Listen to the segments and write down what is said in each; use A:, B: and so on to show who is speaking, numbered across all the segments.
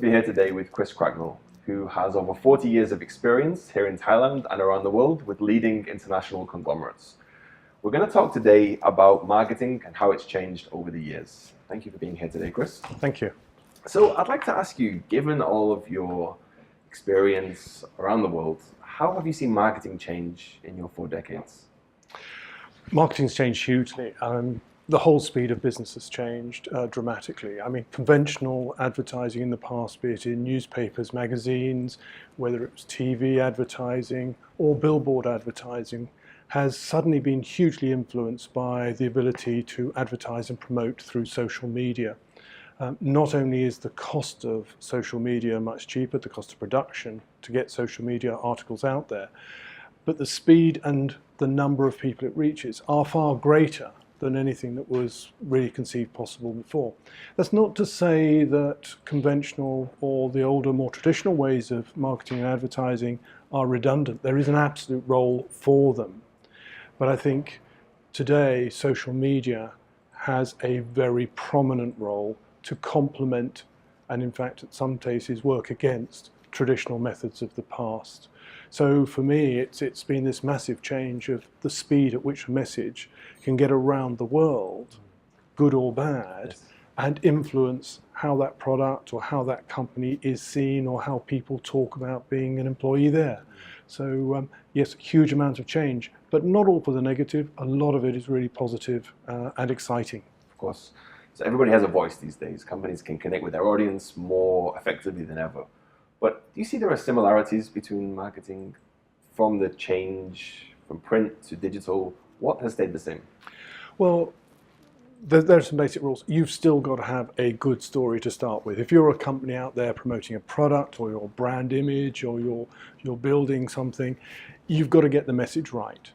A: be here today with Chris Cracknell, who has over 40 years of experience here in Thailand and around the world with leading international conglomerates. We're going to talk today about marketing and how it's changed over the years. Thank you for being here today, Chris.
B: Thank you.
A: So I'd like to ask you, given all of your experience around the world, how have you seen marketing change in your 4 decades?
B: Marketing's changed hugely. The whole speed of business has changed dramatically. I mean, conventional advertising in the past, be it in newspapers, magazines, whether it was TV advertising or billboard advertising, has suddenly been hugely influenced by the ability to advertise and promote through social media. Not only is the cost of social media much cheaper, the cost of production to get social media articles out there, but the speed and the number of people it reaches are far greater than anything that was really conceived possible before. That's not to say that conventional or the older, more traditional ways of marketing and advertising are redundant. There is an absolute role for them. But I think today social media has a very prominent role to complement and in fact at some cases work against traditional methods of the past. So for me it's been this massive change of the speed at which a message can get around the world, good or bad,
A: Yes.
B: and influence how that product or how that company is seen or how people talk about being an employee there. So yes, huge amount of change, but not all for the negative. A lot of it is really positive and exciting.
A: Of course. So everybody has a voice these days. Companies can connect with their audience more effectively than ever. But do you see there are similarities between marketing from the change from print to digital? What has stayed the same?
B: Well, there are some basic rules. You've still got to have a good story to start with. If you're a company out there promoting a product or your brand image or you're building something, you've got to get the message right.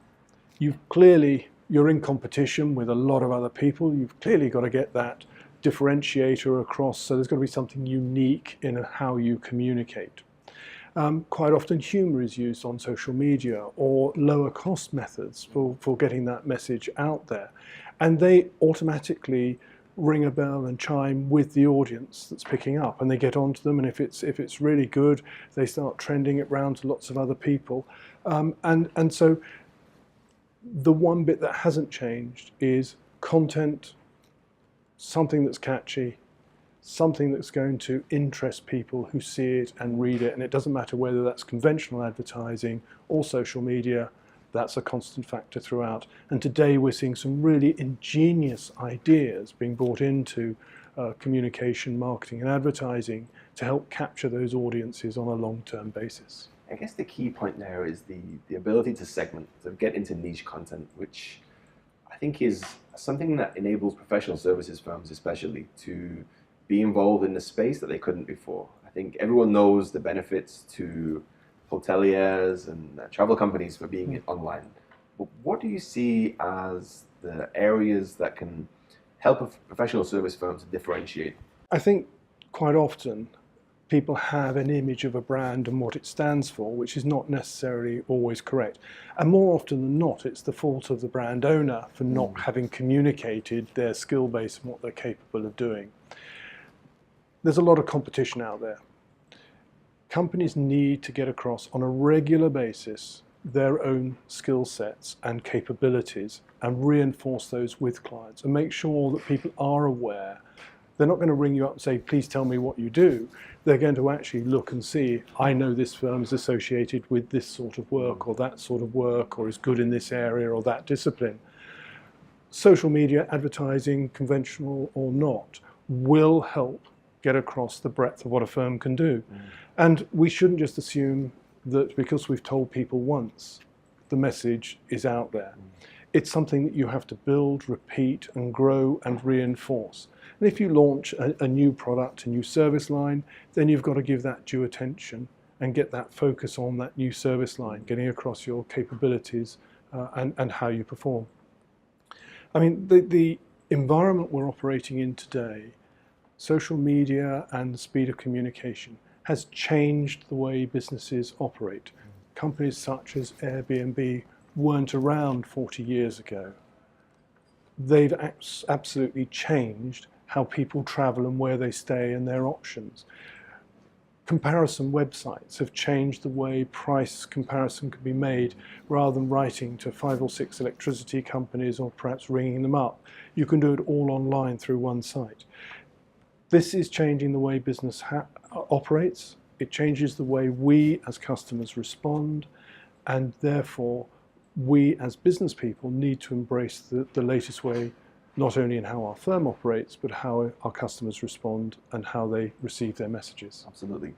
B: You're in competition with a lot of other people. You've clearly got to get that differentiator across, so there's got to be something unique in how you communicate. Quite often humor is used on social media or lower cost methods for getting that message out there. And they automatically ring a bell and chime with the audience that's picking up, and they get onto them, and if it's really good, they start trending it round to lots of other people. And so the one bit that hasn't changed is content, something that's catchy, something that's going to interest people who see it and read it, and it doesn't matter whether that's conventional advertising or social media, that's a constant factor throughout. And today we're seeing some really ingenious ideas being brought into communication, marketing and advertising to help capture those audiences on a long-term basis.
A: I guess the key point there is the ability to segment, to get into niche content, which I think is something that enables professional services firms especially to be involved in the space that they couldn't before. I think everyone knows the benefits to hoteliers and travel companies for being online. But what do you see as the areas that can help a professional service firm to differentiate?
B: I think quite often people have an image of a brand and what it stands for, which is not necessarily always correct. And more often than not, it's the fault of the brand owner for not having communicated their skill base and what they're capable of doing. There's a lot of competition out there. Companies need to get across on a regular basis their own skill sets and capabilities and reinforce those with clients and make sure that people are aware. They're not going to ring you up and say, please tell me what you do. They're going to actually look and see, I know this firm is associated with this sort of work or that sort of work or is good in this area or that discipline. Social media, advertising, conventional or not, will help get across the breadth of what a firm can do. And we shouldn't just assume that because we've told people once, the message is out there. It's something that you have to build, repeat and grow and reinforce. And if you launch a new product, a new service line, then you've got to give that due attention and get that focus on that new service line, getting across your capabilities and how you perform. I mean, the environment we're operating in today, social media and the speed of communication has changed the way businesses operate. Companies such as Airbnb weren't around 40 years ago. They've absolutely changed how people travel and where they stay and their options. comparison websites have changed the way price comparison can be made. Rather than writing to 5 or 6 electricity companies or perhaps ringing them up, you can do it all online through one site. This is changing the way business operates. It changes the way we as customers respond, and therefore we as business people need to embrace the latest way, not only in how our firm operates, but how our customers respond and how they receive their messages.
A: Absolutely.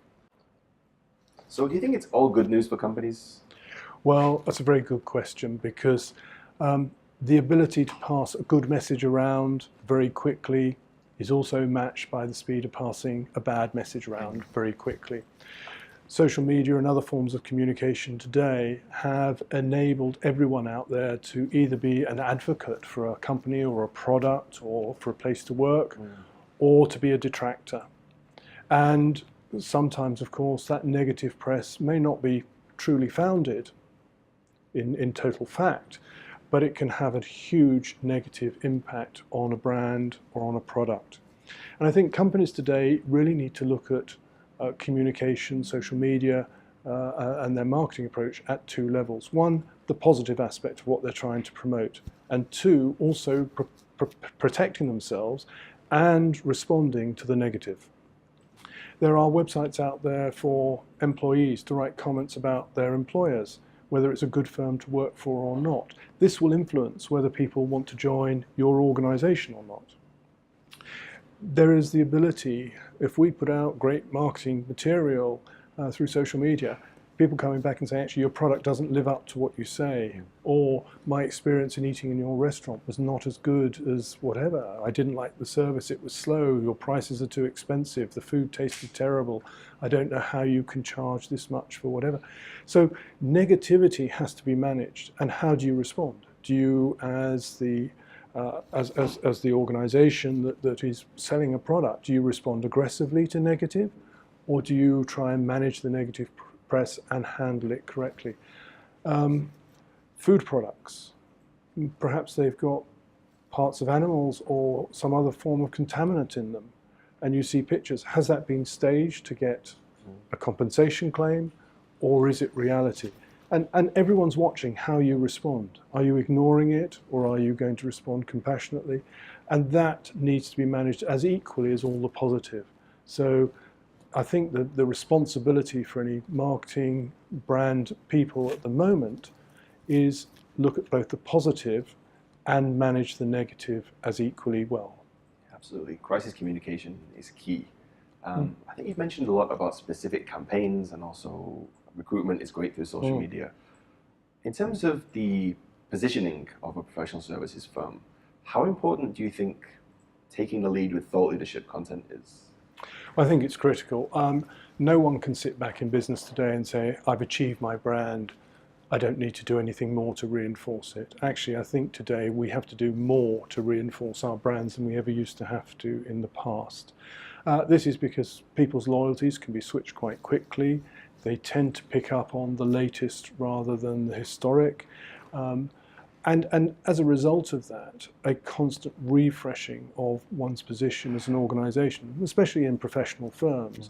A: So do you think it's all good news for companies?
B: Well, that's a very good question, because the ability to pass a good message around very quickly is also matched by the speed of passing a bad message around very quickly. Social media and other forms of communication today have enabled everyone out there to either be an advocate for a company or a product or for a place to work, or to be a detractor. And sometimes, of course, that negative press may not be truly founded in total fact, but it can have a huge negative impact on a brand or on a product. And I think companies today really need to look at communication, social media, and their marketing approach at 2 levels. 1, the positive aspect of what they're trying to promote, and 2, also protecting themselves and responding to the negative. There are websites out there for employees to write comments about their employers, whether it's a good firm to work for or not. This will influence whether people want to join your organization or not. There is the ability, if we put out great marketing material through social media, people coming back and saying, actually, your product doesn't live up to what you say, or my experience in eating in your restaurant was not as good as whatever. I didn't like the service, it was slow, your prices are too expensive, the food tasted terrible, I don't know how you can charge this much for whatever. So negativity has to be managed. And how do you respond? Do you, as the organization that is selling a product, do you respond aggressively to negative, or do you try and manage the negative press and handle it correctly? Food products, perhaps they've got parts of animals or some other form of contaminant in them, and you see pictures. Has that been staged to get a compensation claim, or is it reality? And everyone's watching how you respond. Are you ignoring it, or are you going to respond compassionately? And that needs to be managed as equally as all the positive. So I think that the responsibility for any marketing brand people at the moment is look at both the positive and manage the negative as equally well.
A: Absolutely. Crisis communication is key. I think you've mentioned a lot about specific campaigns, and also recruitment is great through social media. In terms of the positioning of a professional services firm, how important do you think taking the lead with thought leadership content is?
B: I think it's critical. No one can sit back in business today and say, I've achieved my brand, I don't need to do anything more to reinforce it. Actually, I think today we have to do more to reinforce our brands than we ever used to have to in the past. This is because people's loyalties can be switched quite quickly. They tend to pick up on the latest rather than the historic. And as a result of that, a constant refreshing of one's position as an organization, especially in professional firms.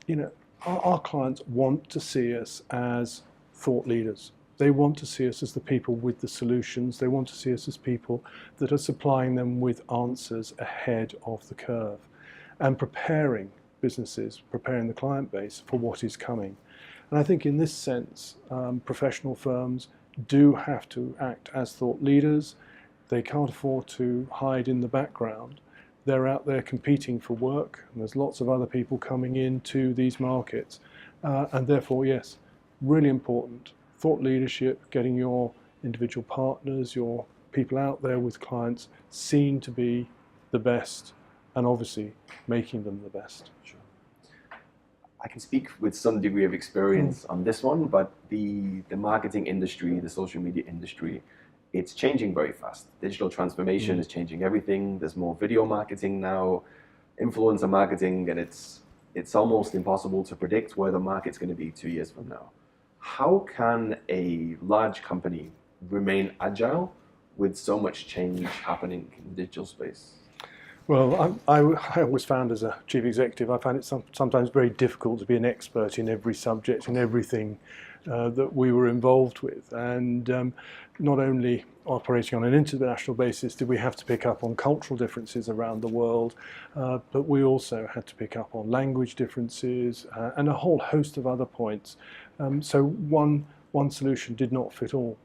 B: You know, our clients want to see us as thought leaders. They want to see us as the people with the solutions. They want to see us as people that are supplying them with answers ahead of the curve and preparing businesses, preparing the client base for what is coming. And I think in this sense, professional firms do have to act as thought leaders. They can't afford to hide in the background. They're out there competing for work, and there's lots of other people coming into these markets. And therefore, yes, really important. Thought leadership, getting your individual partners, your people out there with clients seen to be the best, and obviously making them the best.
A: Sure. I can speak with some degree of experience on this one, but the marketing industry, the social media industry, it's changing very fast. Digital transformation is changing everything. There's more video marketing now, influencer marketing, and it's almost impossible to predict where the market's going to be 2 years from now. How can a large company remain agile with so much change happening in the digital space?
B: Well, I always found as a chief executive, I found it sometimes very difficult to be an expert in every subject and everything that we were involved with. And not only operating on an international basis did we have to pick up on cultural differences around the world, but we also had to pick up on language differences and a whole host of other points. So one solution did not fit all.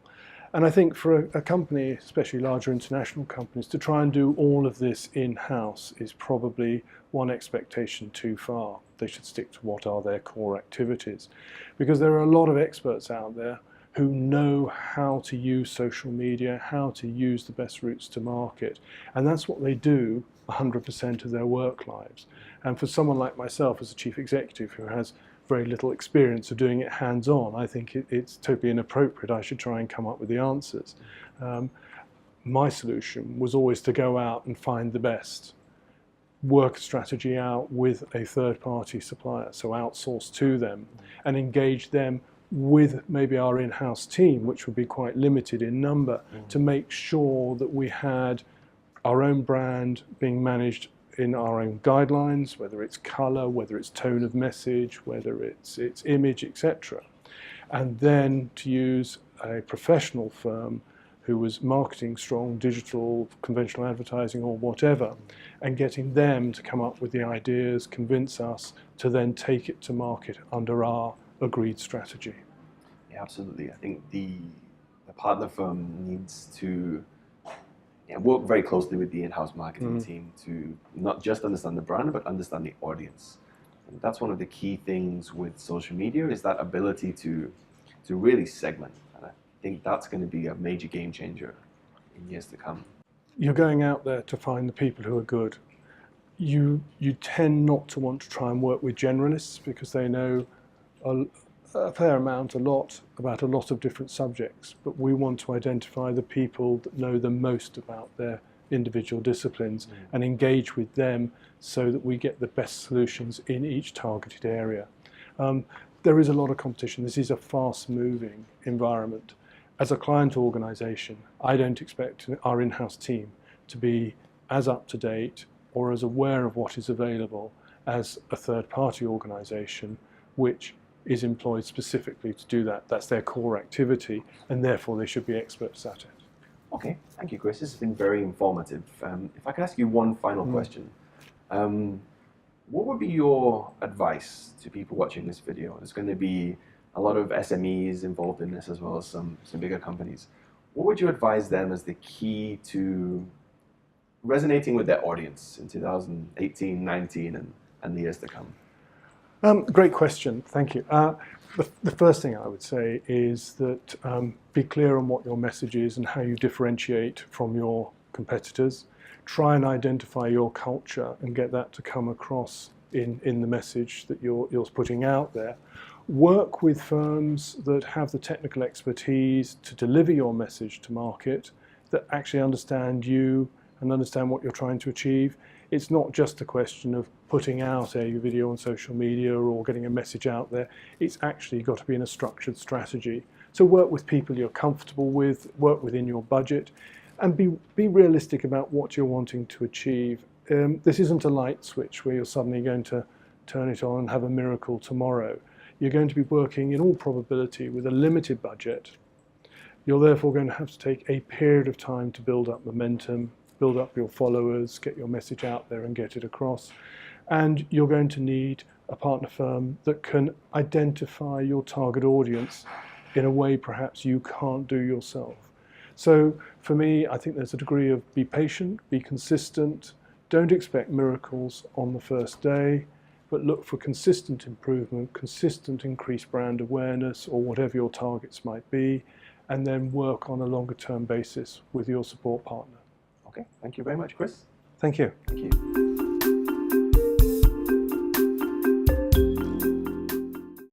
B: And I think for a company, especially larger international companies, to try and do all of this in-house is probably one expectation too far. They should stick to what are their core activities. Because there are a lot of experts out there who know how to use social media, how to use the best routes to market. And that's what they do 100% of their work lives. And for someone like myself as a chief executive who has very little experience of doing it hands-on, I think it's totally inappropriate. I should try and come up with the answers. My solution was always to go out and find the best, work a strategy out with a third-party supplier, so outsource to them and engage them with maybe our in-house team, which would be quite limited in number, to make sure that we had our own brand being managed in our own guidelines, whether it's color, whether it's tone of message, whether it's image, etc. And then to use a professional firm who was marketing strong, digital, conventional advertising or whatever, and getting them to come up with the ideas, convince us to then take it to market under our agreed strategy.
A: Yeah, absolutely. I think the partner firm needs to work very closely with the in-house marketing team to not just understand the brand, but understand the audience. And that's one of the key things with social media, is that ability to really segment. And I think that's going to be a major game changer in years to come.
B: You're going out there to find the people who are good. You tend not to want to try and work with generalists because they know a fair amount, a lot about a lot of different subjects, but we want to identify the people that know the most about their individual disciplines and engage with them so that we get the best solutions in each targeted area. There is a lot of competition. This is a fast-moving environment. As a client organisation, I don't expect our in-house team to be as up-to-date or as aware of what is available as a third-party organisation, which is employed specifically to do that. That's their core activity, and therefore they should be experts at it.
A: Okay, thank you, Chris. This has been very informative. If I could ask you one final question, what would be your advice to people watching this video? There's going to be a lot of SMEs involved in this, as well as some bigger companies. What would you advise them as the key to resonating with their audience in 2018, 19, and the years to come?
B: Great question, thank you. The first thing I would say is that be clear on what your message is and how you differentiate from your competitors. Try and identify your culture and get that to come across in the message that you're putting out there. Work with firms that have the technical expertise to deliver your message to market, that actually understand you and understand what you're trying to achieve. It's not just a question of putting out a video on social media or getting a message out there. It's actually got to be in a structured strategy. So work with people you're comfortable with, work within your budget, and be realistic about what you're wanting to achieve. This isn't a light switch where you're suddenly going to turn it on and have a miracle tomorrow. You're going to be working in all probability with a limited budget. You're therefore going to have to take a period of time to build up momentum, build up your followers, get your message out there and get it across. And you're going to need a partner firm that can identify your target audience in a way perhaps you can't do yourself. So for me, I think there's a degree of be patient, be consistent, don't expect miracles on the first day, but look for consistent improvement, consistent increased brand awareness or whatever your targets might be, and then work on a longer term basis with your support partner.
A: Okay, thank you very much, Chris.
B: Thank you.
A: Thank you.